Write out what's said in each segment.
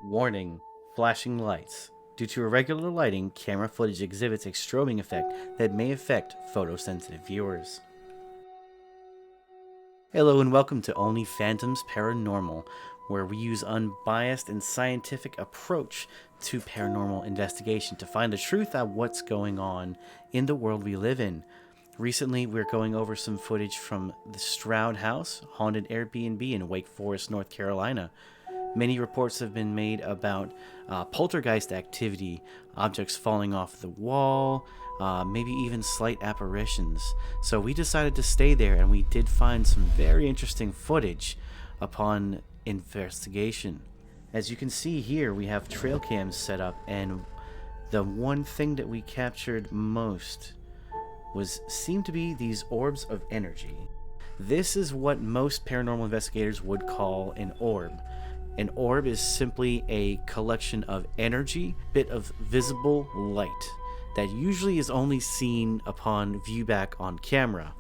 Warning, flashing lights. Due to irregular lighting, camera footage exhibits a strobing effect that may affect photosensitive viewers. Hello and welcome to Only Phantoms Paranormal, where we use unbiased and scientific approach to paranormal investigation to find the truth of what's going on in the world we live in. Recently, we're going over some footage from the Stroud House, haunted AirBnB in Wake Forest, North Carolina. Many reports have been made about poltergeist activity, objects falling off the wall, maybe even slight apparitions. So we decided to stay there, and we did find some very interesting footage upon investigation. As you can see here, we have trail cams set up, and the one thing that we captured most seemed to be these orbs of energy. This is what most paranormal investigators would call an orb. An orb is simply a collection of energy, bit of visible light, that usually is only seen upon viewback on camera.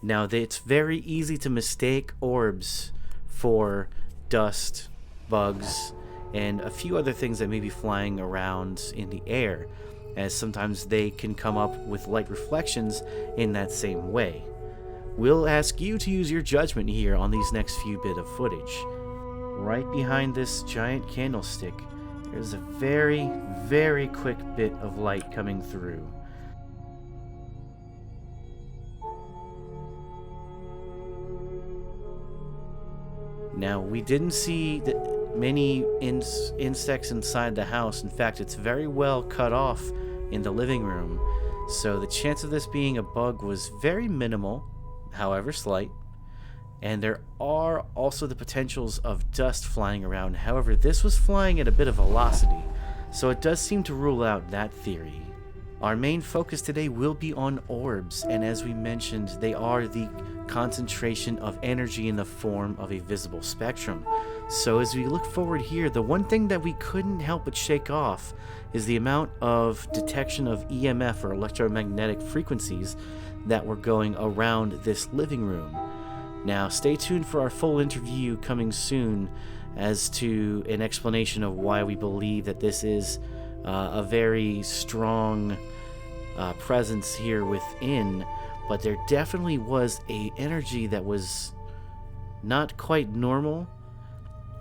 Now, it's very easy to mistake orbs for dust, bugs, and a few other things that may be flying around in the air, as sometimes they can come up with light reflections in that same way. We'll ask you to use your judgment here on these next few bit of footage. Right behind this giant candlestick, there's a very, very quick bit of light coming through. Now, we didn't see many insects inside the house. In fact, it's very well cut off in the living room. So the chance of this being a bug was very minimal, however slight. And there are also the potentials of dust flying around. However, this was flying at a bit of velocity, so it does seem to rule out that theory. Our main focus today will be on orbs, and as we mentioned, they are the concentration of energy in the form of a visible spectrum. So as we look forward here, the one thing that we couldn't help but shake off is the amount of detection of EMF, or electromagnetic frequencies, that were going around this living room. Now, stay tuned for our full interview coming soon as to an explanation of why we believe that this is a very strong presence here within, but there definitely was a energy that was not quite normal,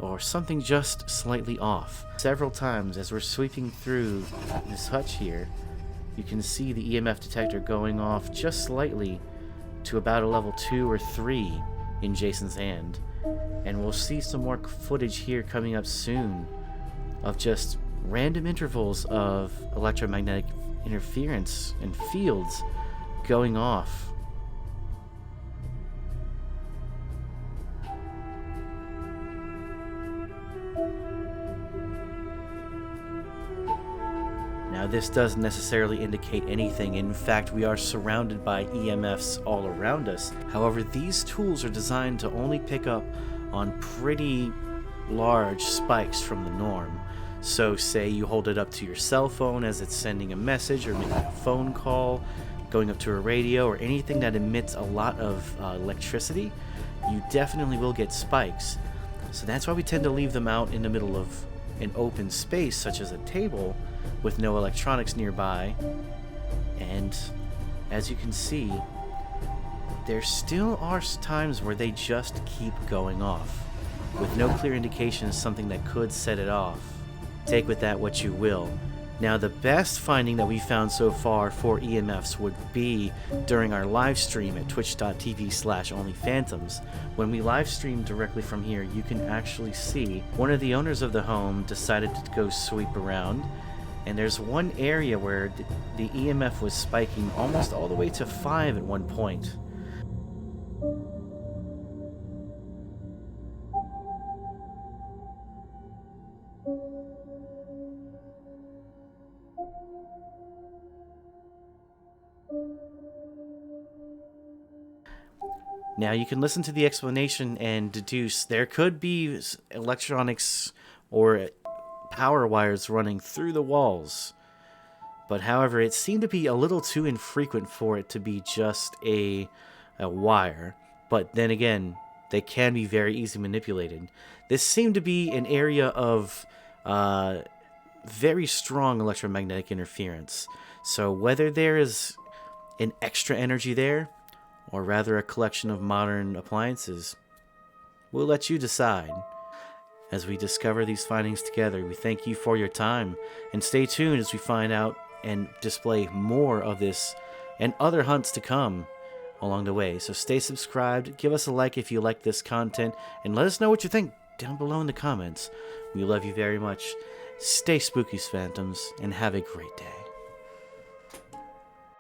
or something just slightly off. Several times as we're sweeping through this hutch here, you can see the EMF detector going off just slightly to about a level 2 or 3 in Jason's hand. And we'll see some more footage here coming up soon of just random intervals of electromagnetic interference and fields going off. Now, this doesn't necessarily indicate anything. In fact, we are surrounded by EMFs all around us. However, these tools are designed to only pick up on pretty large spikes from the norm. So say you hold it up to your cell phone as it's sending a message, or making a phone call, going up to a radio, or anything that emits a lot of electricity, you definitely will get spikes. So that's why we tend to leave them out in the middle of an open space, such as a table, with no electronics nearby. And as you can see, there still are times where they just keep going off, with no clear indication of something that could set it off. Take with that what you will. Now, the best finding that we found so far for EMFs would be during our live stream at twitch.tv/onlyphantoms. When we live stream directly from here, you can actually see one of the owners of the home decided to go sweep around, and there's one area where the EMF was spiking almost all the way to 5 at one point. Now, you can listen to the explanation and deduce there could be electronics or power wires running through the walls. But however, it seemed to be a little too infrequent for it to be just a wire. But then again, they can be very easily manipulated. This seemed to be an area of very strong electromagnetic interference. So whether there is an extra energy there, or rather a collection of modern appliances, we'll let you decide. As we discover these findings together, we thank you for your time, and stay tuned as we find out and display more of this and other hunts to come along the way. So stay subscribed, give us a like if you like this content, and let us know what you think down below in the comments. We love you very much. Stay spooky, Phantoms, and have a great day.